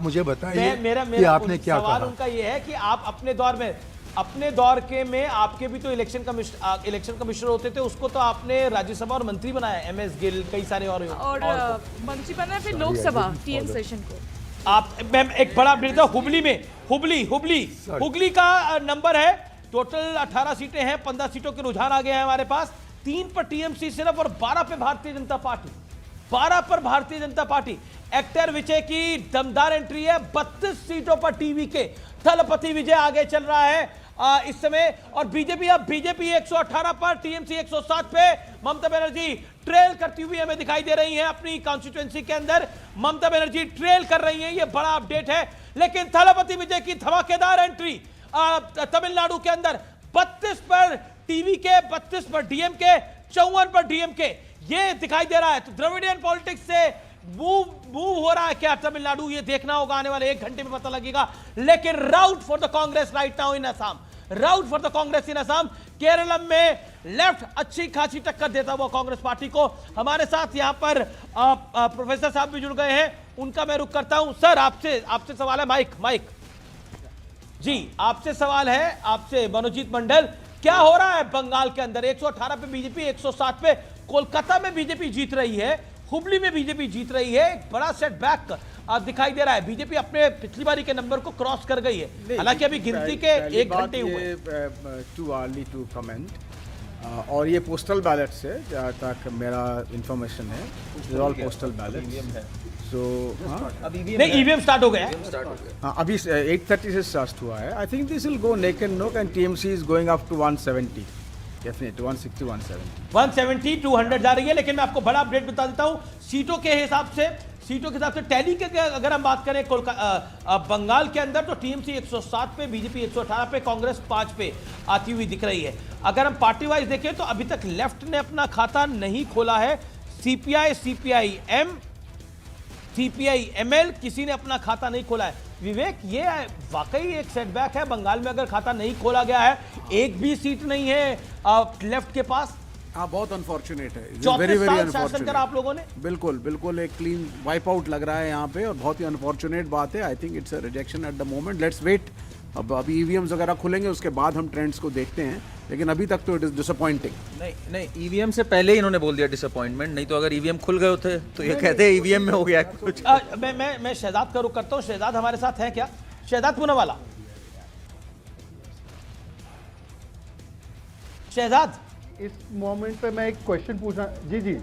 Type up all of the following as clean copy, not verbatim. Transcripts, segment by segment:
मुझे बताइए कि आपने क्या सवाल कहा। उनका ये है कि आप अपने दौर के में आपके भी तो इलेक्शन कमिश्नर होते थे, उसको तो आपने राज्यसभा और मंत्री बनाया, एमएस गिल, कई सारे और मंत्री बनाया, फिर लोकसभा टीएन सेशन को। आप मैम एक बड़ा अपडेट है, हुबली का नंबर है, टोटल 18 सीटें हैं, 15 सीटों के रुझान आ गए हैं हमारे पास, 3 पर टीएमसी सिर्फ और 12 पे भारतीय जनता पार्टी, 12 पर भारतीय जनता पार्टी। एक्टर विजय की दमदार एंट्री है, 32 सीटों पर टीवी के थलपति विजय आगे चल रहा है इस समय। और बीजेपी 118 पर, टीएमसी 107 पे। ममता बनर्जी ट्रेल करती हुई हमें दिखाई दे रही हैं अपनी कॉन्स्टिट्यूएंसी के अंदर, ममता बनर्जी ट्रेल कर रही हैं, ये बड़ा अपडेट है। लेकिन थलपति विजय की धमाकेदार एंट्री तमिलनाडु के अंदर, 32 पर टीवी के, 32 पर डीएमके, 54 पर डीएमके, ये दिखाई दे रहा है। तो द्रविडियन पॉलिटिक्स से मूव हो रहा है क्या तमिलनाडु, ये देखना होगा, आने वाले 1 घंटे में पता लगेगा। लेकिन rout for the Congress right now in Assam, rout for the Congress in Assam. Keralam में लेफ्ट अच्छी खासी टक्कर देता हुआ कांग्रेस पार्टी को। हमारे साथ यहां पर प्रोफेसर साहब भी जुड़ गए हैं, उनका मैं रुख करता हूं। सर आपसे सवाल है, माइक जी, आपसे सवाल है, आपसे मनोजीत मंडल, क्या हो रहा है बंगाल के अंदर? 118 पे बीजेपी, 107 पे कोलकाता में बीजेपी जीत रही है, हुबली में बीजेपी जीत रही है, एक बड़ा सेटबैक दिखाई दे रहा है। बीजेपी अपने पिछली बारी के नंबर को क्रॉस कर गई है, हालांकि अभी गिनती के 1 घंटे हुए। Too early to comment. और ये पोस्टल बैलेट से, जहाँ तक मेरा इंफॉर्मेशन है, ऑल पोस्टल बैलेट। सो नहीं, ईवीएम स्टार्ट हो गया है। हाँ, अभी 8:30 से स्टार्ट हुआ है। I think this will go neck and neck, and TMC is going up to 170, definitely 160, 170, 200 जा रही है। लेकिन मैं आपको बड़ा अपडेट बता देता हूं, सीटों के हिसाब से टैली के अगर हम बात करें बंगाल के अंदर, तो टीएमसी 107 पे, बीजेपी 118 पे, कांग्रेस 5 पे आती हुई दिख रही है। अगर हम पार्टी वाइज देखें तो अभी तक लेफ्ट ने अपना खाता नहीं खोला है, सीपीआई, सीपीआईएम, सीपीआईएमएल, किसी ने अपना खाता नहीं खोला है। विवेक, ये वाकई एक सेटबैक है, बंगाल में अगर खाता नहीं खोला गया है, एक भी सीट नहीं है लेफ्ट के पास। हाँ, बहुत अनफॉर्चुनेट है, वेरी अनफॉर्चुनेट आप लोगों ने। बिल्कुल एक क्लीन वाइप आउट लग रहा है यहाँ पे, और बहुत ही अनफॉर्चुनेट बात है। I think it's a rejection at the moment. Let's wait, अब अभी ईवीएम्स वगैरह खुलेंगे, उसके बाद हम ट्रेंड्स को देखते हैं, लेकिन अभी तक तो इट इज डिसअपॉइंटिंग। नहीं, ईवीएम से पहले ही इन्होंने बोल दिया डिसअपॉइंटमेंट, नहीं तो अगर ईवीएम खुल गए होते तो ये कहते हैं ईवीएम में हो गया कुछ। मैं शहजाद का रुख करता हूँ। शहजाद हमारे साथ है क्या? शहजाद पूनावाला, शहजाद, इस मोमेंट पे मैं एक क्वेश्चन पूछना। जी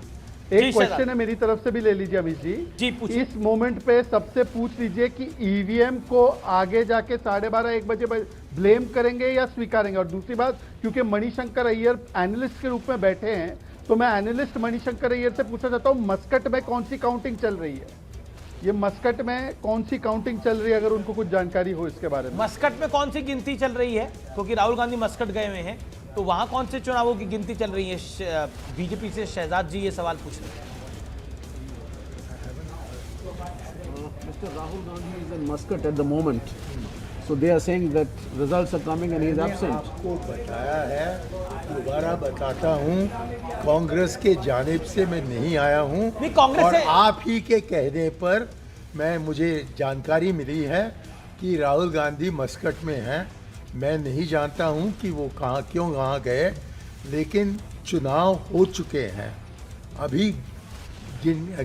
एक क्वेश्चन है मेरी तरफ से भी, ले लीजिए अमित जी। इस मोमेंट पे सबसे पूछ लीजिए कि ईवीएम को आगे जाके 12:30-1 बजे ब्लेम करेंगे या स्वीकारेंगे। और दूसरी बात, क्योंकि मणिशंकर अय्यर एनालिस्ट के रूप में बैठे हैं, तो मैं एनालिस्ट मणिशंकर अय्यर से पूछना चाहता हूँ, मस्कट में कौन सी काउंटिंग चल रही है? ये मस्कट में कौन सी काउंटिंग चल रही है, अगर उनको कुछ जानकारी हो इसके बारे में। मस्कट में कौन सी गिनती चल रही है? क्योंकि राहुल गांधी मस्कट गए हुए हैं, तो वहां कौन से चुनावों की गिनती चल रही है? बीजेपी से शहजाद जी ये सवाल पूछ रहे हैं। Mr. Rahul Gandhi is in Muscat at the moment, so they are saying that results are coming and he is absent. आपको बताया है, दोबारा बताता हूँ, कांग्रेस के जानिब से मैं नहीं आया हूँ, और आप ही के कहने पर मुझे जानकारी मिली है कि राहुल गांधी मस्कट में हैं। मैं नहीं जानता हूं कि वो कहाँ गए, लेकिन चुनाव हो चुके हैं, अभी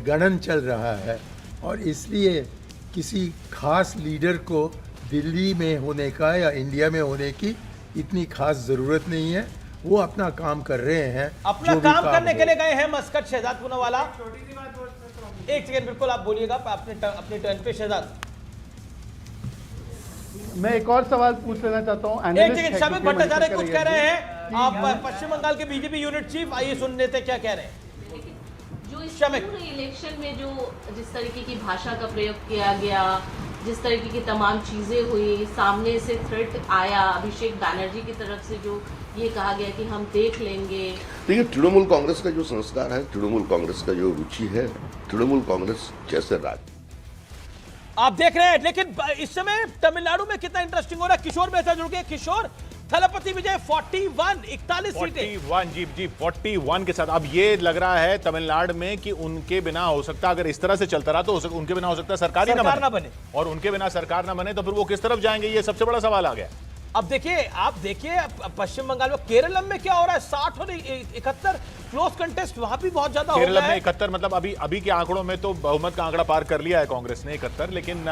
गणन चल रहा है, और इसलिए किसी खास लीडर को दिल्ली में होने का या इंडिया में होने की इतनी खास ज़रूरत नहीं है। वो अपना काम कर रहे हैं, अपना काम करने के लिए गए हैं मस्कट। शहजाद पूनावाला, एक सेकंड, बिल्कुल आप बोलिएगा अपने टर्न पे। शहजाद, मैं एक और सवाल पूछ लेना चाहता हूँ। एक सेकंड, शामिक भट्टाचार्य कुछ कह रहे हैं, आप पश्चिम बंगाल के बीजेपी यूनिट चीफ, आइए सुन लेते क्या कह रहे हैं। जो इस पूरे इलेक्शन में जो जिस तरीके की भाषा का प्रयोग किया गया, जिस तरीके की तमाम चीजें हुई, सामने से थ्रेट आया अभिषेक बैनर्जी की तरफ से, जो ये कहा गया कि हम देख लेंगे। देखिए, तृणमूल कांग्रेस का जो संस्कार है, तृणमूल कांग्रेस का जो रुचि है, तृणमूल कांग्रेस जैसे राज्य आप देख रहे हैं। लेकिन इस समय तमिलनाडु में कितना इंटरेस्टिंग हो रहा है। किशोर मेहता जुड़ गए। किशोर, थलपति विजय 41 सीटें 41 जी 41 के साथ। अब ये लग रहा है तमिलनाडु में कि उनके बिना हो सकता, अगर इस तरह से चलता रहा तो उनके बिना हो सकता है सरकार ही ना बने, और उनके बिना सरकार ना बने तो फिर वो किस तरफ जाएंगे, ये सबसे बड़ा सवाल आ गया। अब देखिए, आप देखिए पश्चिम बंगाल में, केरल में क्या हो रहा है, 60 और 71 क्लोज कंटेस्ट वहां भी बहुत ज्यादा हो केरल गया है। में 71, मतलब अभी के आंकड़ों में तो बहुमत का आंकड़ा पार कर लिया है कांग्रेस ने 71, लेकिन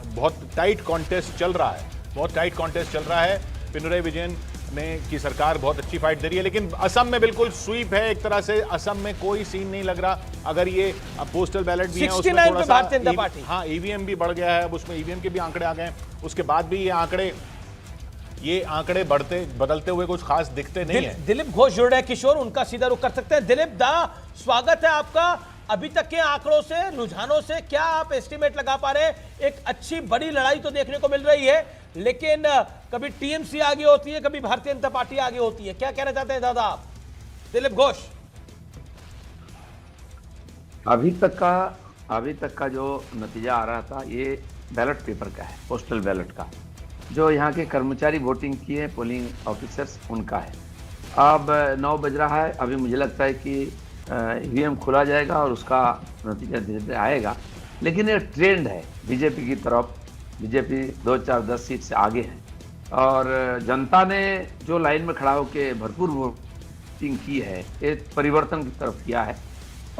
बहुत टाइट कॉन्टेस्ट चल रहा है, बहुत टाइट कॉन्टेस्ट चल रहा है। पिनराई विजयन ने की सरकार बहुत अच्छी फाइट दे रही है, लेकिन असम में बिल्कुल स्वीप है एक तरह से। असम में कोई सीन नहीं लग रहा, अगर ये पोस्टल बैलेट भी है उसमें थोड़ा सा भारतीय जनता पार्टी, हाँ ईवीएम भी बढ़ गया है, अब उसमें ईवीएम के भी आंकड़े आ गए हैं, उसके बाद भी ये आंकड़े बदलते हुए कुछ खास दिखते नहीं है। दिलीप घोष जुड़ रहे हैं किशोर, उनका सीधा रुख कर सकते हैं। दिलीप दा, स्वागत है आपका। अभी तक के आंकड़ों से, रुझानों से क्या आप एस्टिमेट लगा पा रहे हैं? एक अच्छी बड़ी लड़ाई तो देखने को मिल रही है, लेकिन कभी टीएमसी आगे होती है, कभी भारतीय जनता पार्टी आगे होती है, क्या कहना चाहते हैं दादा आप? दिलीप घोष। अभी तक का जो नतीजा आ रहा था ये बैलेट पेपर का है, पोस्टल बैलेट का। जो यहाँ के कर्मचारी वोटिंग किए, पोलिंग ऑफिसर्स, उनका है। अब 9 बज रहा है, अभी मुझे लगता है कि ईवीएम खोला जाएगा और उसका नतीजा धीरे धीरे आएगा, लेकिन ये ट्रेंड है बीजेपी की तरफ। बीजेपी 2, 4, 10 सीट से आगे है, और जनता ने जो लाइन में खड़ा होकर भरपूर वोटिंग की है, ये परिवर्तन की तरफ किया है।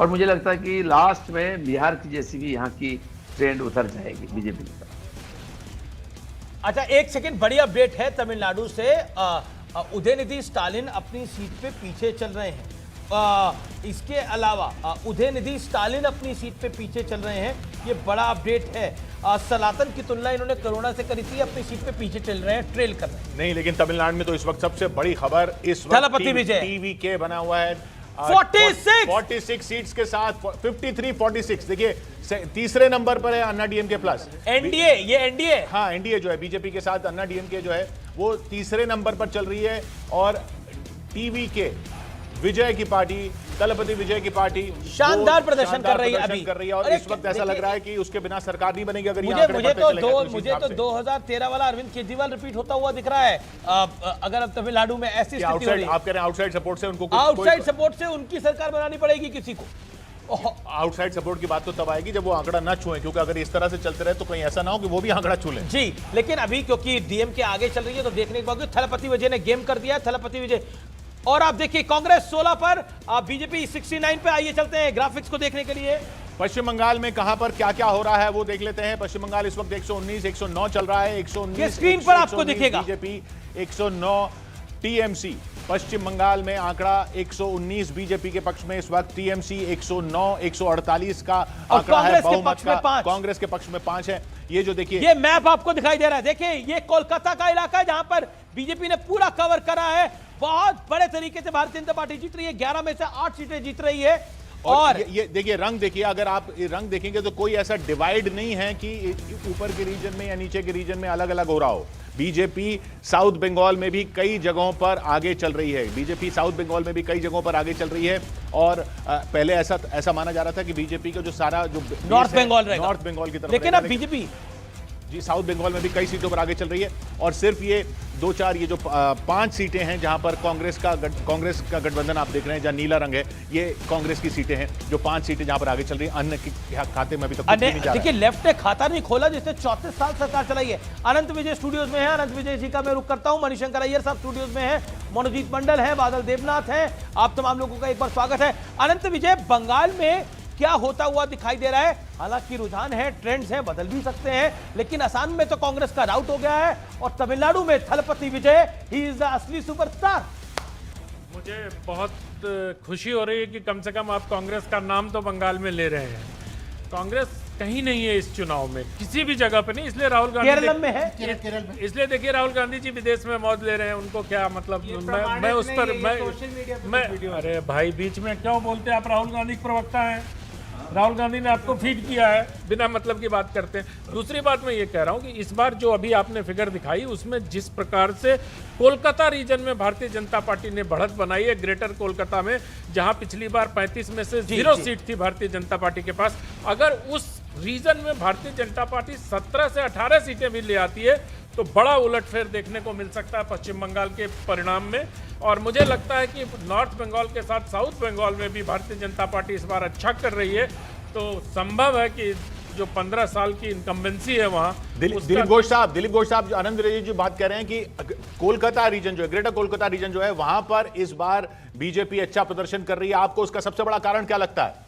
और मुझे लगता है कि लास्ट में बिहार की जैसी भी यहाँ की ट्रेंड उतर जाएगी बीजेपी की तरफ। अच्छा, एक सेकंड, बड़ी अपडेट है तमिलनाडु से। उदयनिधि स्टालिन अपनी सीट पे पीछे चल रहे हैं। इसके अलावा उदयनिधि स्टालिन अपनी सीट पे पीछे चल रहे हैं, ये बड़ा अपडेट है। सनातन की तुलना इन्होंने करुणा से करी थी, अपनी सीट पे पीछे चल रहे हैं, ट्रेल कर रहे हैं। नहीं, लेकिन तमिलनाडु में तो इस वक्त सबसे बड़ी खबर, इस वक्त थलपति विजय टीवीके बना हुआ है 46 सीट्स के साथ 53-46। देखिए तीसरे नंबर पर है अन्ना डीएमके प्लस एनडीए। ये एनडीए, हाँ एनडीए जो है बीजेपी के साथ अन्ना डीएमके जो है वो तीसरे नंबर पर चल रही है, और टीवीके विजय की पार्टी, तलपति विजय की पार्टी शानदार प्रदर्शन कर रही है, और इस वक्त ऐसा लग रहा है कि उसके बिना सरकार नहीं बनेगी। अगर मुझे तो 2013 वाला अरविंद केजरीवाल रिपीट होता हुआ दिख रहा है। अगर अब तमिलनाडु में ऐसी स्थिति हो रही है, आप कह रहे हैं आउटसाइड सपोर्ट से उनको, आउटसाइड सपोर्ट से उनकी सरकार बनानी पड़ेगी किसी को। आउटसाइड सपोर्ट की बात तो तब आएगी जब वो आंकड़ा ना छुए, क्योंकि अगर इस तरह से चलते रहे तो कहीं ऐसा ना हो कि वो भी आंकड़ा छू लें। जी, लेकिन अभी क्योंकि डीएमके आगे चल रही है तो देखने के बाद थलपति विजय ने गेम कर दिया है। थलपति विजय, और आप देखिए कांग्रेस 16 पर, बीजेपी 69 पे। आइए चलते हैं ग्राफिक्स को देखने के लिए। पश्चिम बंगाल में कहां पर क्या क्या हो रहा है वो देख लेते हैं। पश्चिम बंगाल इस वक्त 119, 109 चल रहा है। 119 स्क्रीन पर आपको दिखेगा, बीजेपी 109 टीएमसी। पश्चिम बंगाल में आंकड़ा 119 बीजेपी के पक्ष में इस वक्त, टीएमसी 109, 148 का आंकड़ा है बहुमत का। कांग्रेस के पक्ष में 5 है। ये जो देखिए, ये मैप आपको दिखाई दे रहा है, देखिए ये कोलकाता का इलाका है जहां पर बीजेपी ने पूरा कवर करा है। बहुत बड़े तरीके से भारतीय जनता पार्टी जीत रही है, 11 में से 8 सीटें जीत रही है। और ये देखिए रंग देखिए, अगर आप ये रंग देखेंगे तो कोई ऐसा डिवाइड नहीं है कि ऊपर के रीजन में या नीचे के रीजन में अलग अलग हो रहा हो। बीजेपी साउथ बंगाल में भी कई जगहों पर आगे चल रही है। बीजेपी साउथ बंगाल में भी कई जगहों पर आगे चल रही है, और पहले ऐसा माना जा रहा था कि बीजेपी का जो सारा जो नॉर्थ बंगाल की तरफ, लेकिन अब बीजेपी जी साउथ बंगाल में भी कई सीटों पर आगे चल रही है। और सिर्फ ये 2-4 ये जो 5 सीटें हैं जहां पर कांग्रेस का गठबंधन आप देख रहे हैं, जहां नीला रंग है, ये कांग्रेस की सीटें हैं। जो 5 सीटें जहां पर आगे चल रही है, अन्य के खाते में अभी तक कुछ नहीं जा रहा है। देखिए लेफ्ट ने खाता नहीं खोला जिसने 34 साल सरकार चलाई है। अनंत विजय स्टूडियोज में है, अनंत विजय जी का मैं रुख करता हूं। मणिशंकर अय्यर साहब स्टूडियोज में है, मनोजीत मंडल है, बादल देवनाथ है, आप तमाम लोगों का एक बार स्वागत है। अनंत विजय, बंगाल में क्या होता हुआ दिखाई दे रहा है? हालांकि रुझान है, ट्रेंड्स हैं, बदल भी सकते हैं, लेकिन असम में तो कांग्रेस का राउट हो गया है, और तमिलनाडु में थलपति विजय ही इज द असली सुपरस्टार। मुझे बहुत खुशी हो रही है कि कम से कम आप कांग्रेस का नाम तो बंगाल में ले रहे हैं। कांग्रेस कहीं नहीं है इस चुनाव में, किसी भी जगह पे नहीं। इसलिए राहुल गांधी केरल में है, केरल में। इसलिए देखिए राहुल गांधी जी विदेश में मौज ले रहे हैं, उनको क्या मतलब। मैं उस पर मैं अरे भाई बीच में क्यों बोलते हैं? आप राहुल गांधी के प्रवक्ता हैं, राहुल गांधी ने आपको फीड किया है, बिना मतलब की बात करते हैं। दूसरी बात मैं ये कह रहा हूँ कि इस बार जो अभी आपने फिगर दिखाई, उसमें जिस प्रकार से कोलकाता रीजन में भारतीय जनता पार्टी ने बढ़त बनाई है, ग्रेटर कोलकाता में, जहां पिछली बार 35 में से 0 सीट थी भारतीय जनता पार्टी के पास, अगर उस रीजन में भारतीय जनता पार्टी 17 से 18 सीटें भी ले आती है तो बड़ा उलटफेर देखने को मिल सकता है पश्चिम बंगाल के परिणाम में। और मुझे लगता है कि नॉर्थ बंगाल के साथ साउथ बंगाल में भी भारतीय जनता पार्टी इस बार अच्छा कर रही है, तो संभव है कि जो 15 साल की इनकम्बेंसी है वहाँ। दिलीप घोष साहब जो आनंद विजय जी बात कर रहे हैं कि कोलकाता रीजन जो है, ग्रेटर कोलकाता रीजन जो है, वहां पर इस बार बीजेपी अच्छा प्रदर्शन कर रही है, आपको उसका सबसे बड़ा कारण क्या लगता है?